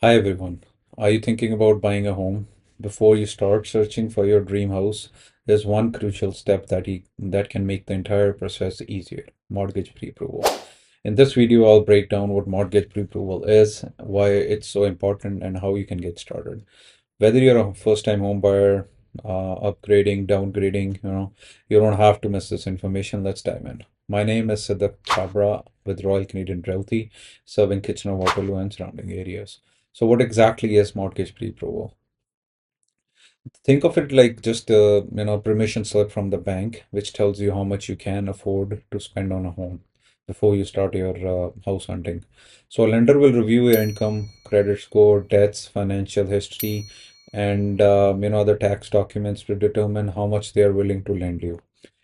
Hi everyone. Are you thinking about buying a home? Before you start searching for your dream house, there's one crucial step that can make the entire process easier: mortgage pre-approval. In this video, I'll break down what mortgage pre-approval is, why it's so important, and how you can get started. Whether you're a first-time home buyer, upgrading, downgrading, you don't have to miss this information. Let's dive in. My name is Siddharth Chabra with Royal Canadian Realty, serving Kitchener, Waterloo, and surrounding areas. So, what exactly is mortgage pre-approval? Think of it like just a permission slip from the bank, which tells you how much you can afford to spend on a home before you start your house hunting. So, a lender will review your income, credit score, debts, financial history, and other tax documents to determine how much they are willing to lend you.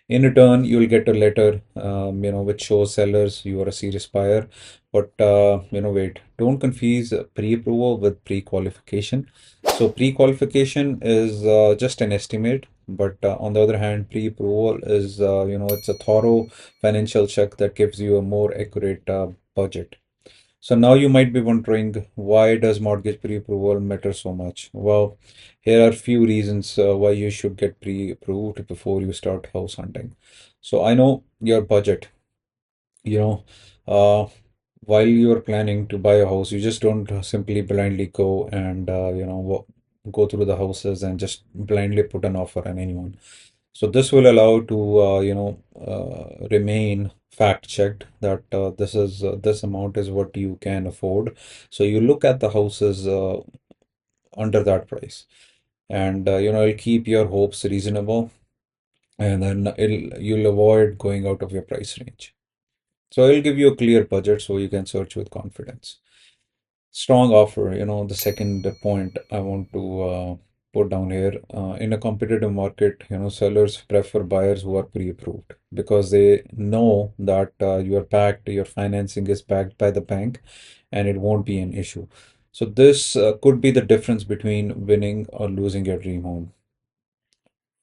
In return, you'll get a letter, which shows sellers you are a serious buyer. But wait, don't confuse pre-approval with pre-qualification. So pre-qualification is just an estimate, but on the other hand, pre-approval is, it's a thorough financial check that gives you a more accurate budget. So now you might be wondering, why does mortgage pre-approval matter so much? Well, here are a few reasons why you should get pre-approved before you start house hunting. So I know your budget, you know, uh, while you're planning to buy a house, you just don't simply blindly go and, go through the houses and just blindly put an offer on anyone. So this will allow to remain fact checked that this amount is what you can afford. So you look at the houses under that price, and it'll keep your hopes reasonable, and then you'll avoid going out of your price range. So it'll give you a clear budget so you can search with confidence. Strong offer, the second point I want to put down here. In a competitive market, sellers prefer buyers who are pre-approved because they know that your financing is backed by the bank and it won't be an issue. So this could be the difference between winning or losing your dream home.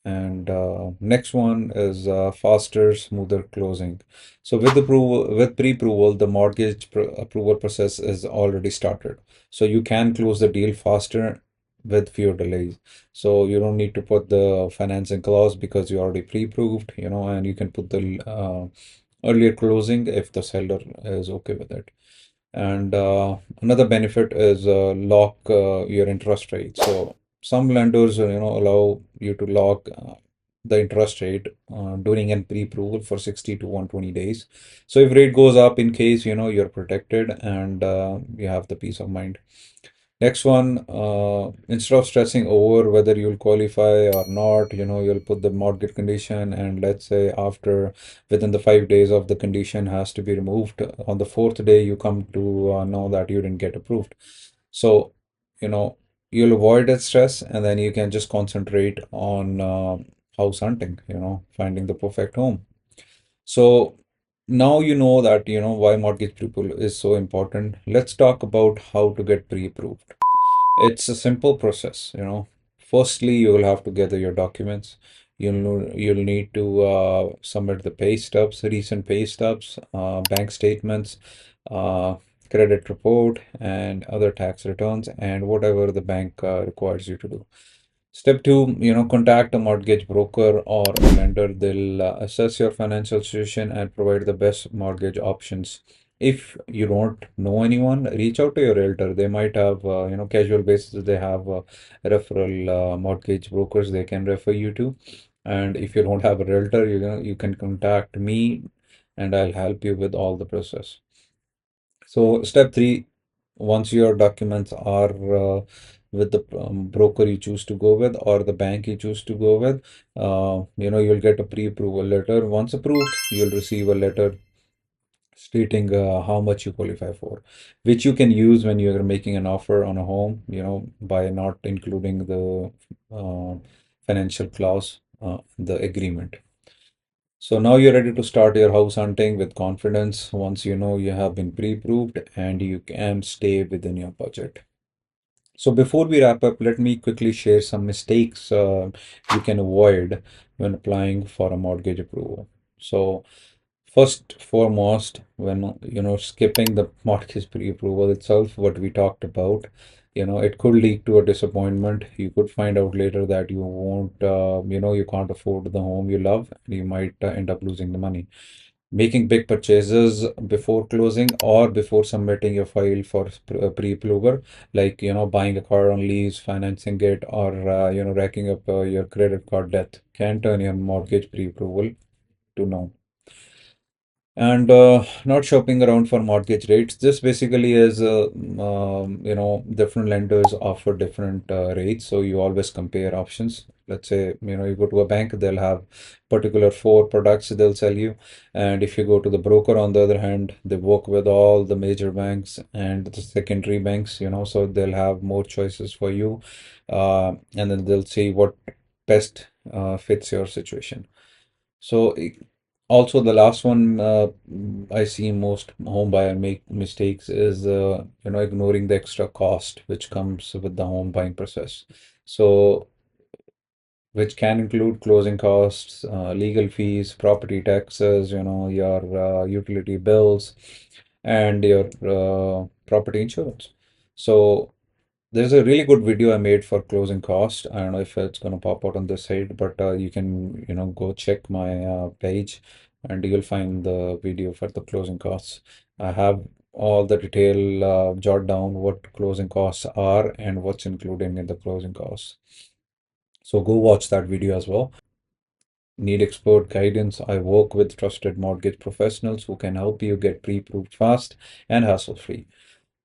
And next one is faster, smoother closing. So with pre-approval, the approval process is already started. So you can close the deal faster with fewer delays. So you don't need to put the financing clause because you already pre-approved, and you can put the earlier closing if the seller is okay with it. And another benefit is lock your interest rate. So some lenders, allow you to lock the interest rate during an pre-approval for 60 to 120 days. So if rate goes up, in case, you're protected and you have the peace of mind. Next one, instead of stressing over whether you'll qualify or not, you'll put the mortgage condition, and let's say after within the 5 days of the condition has to be removed, on the fourth day you come to know that you didn't get approved. So, you know, you'll avoid that stress, and then you can just concentrate on house hunting, finding the perfect home. So now you know that, why mortgage people is so important. Let's talk about how to get pre-approved. It's a simple process, Firstly, you will have to gather your documents. You'll need to submit the pay stubs, recent pay stubs, bank statements, uh, credit report, and other tax returns, and whatever the bank requires you to do. Step two, contact a mortgage broker or a lender. They'll assess your financial situation and provide the best mortgage options. If you don't know anyone, reach out to your realtor. They might have, casual basis, they have referral mortgage brokers they can refer you to. And if you don't have a realtor, you can contact me and I'll help you with all the process. So step three, once your documents are with the broker you choose to go with or the bank you choose to go with, you'll get a pre-approval letter. Once approved, you'll receive a letter stating how much you qualify for, which you can use when you're making an offer on a home, by not including the financial clause, the agreement. So now you're ready to start your house hunting with confidence once you know you have been pre-approved and you can stay within your budget. So before we wrap up, let me quickly share some mistakes you can avoid when applying for a mortgage approval. So First, foremost, when skipping the mortgage pre-approval itself, what we talked about, it could lead to a disappointment. You could find out later that you won't, you can't afford the home you love, and you might end up losing the money. Making big purchases before closing or before submitting your file for pre-approval, like buying a car on lease, financing it, or racking up your credit card debt, can turn your mortgage pre-approval to no. And not shopping around for mortgage rates. This basically is, different lenders offer different rates, so you always compare options. Let's say, you go to a bank, they'll have particular four products they'll sell you, and if you go to the broker, on the other hand, they work with all the major banks and the secondary banks, so they'll have more choices for you, and then they'll see what best fits your situation. So also the last one, I see most home buyer make mistakes is ignoring the extra cost which comes with the home buying process. So which can include closing costs, legal fees, property taxes, your utility bills, and your property insurance. So there's a really good video I made for closing cost. I don't know if it's going to pop out on this side, but you can, go check my page and you'll find the video for the closing costs. I have all the detail jot down what closing costs are and what's included in the closing costs. So go watch that video as well. Need expert guidance? I work with trusted mortgage professionals who can help you get pre-approved fast and hassle-free.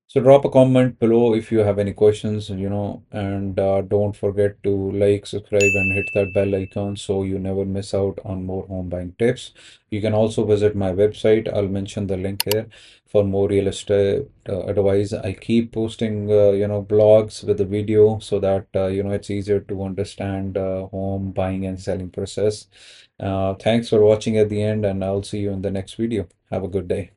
So drop a comment below if you have any questions, and don't forget to like, subscribe, and hit that bell icon so you never miss out on more home buying tips. You can also visit my website. I'll mention the link here for more real estate advice. I keep posting, blogs with the video so that, it's easier to understand home buying and selling process. Thanks for watching at the end, and I'll see you in the next video. Have a good day.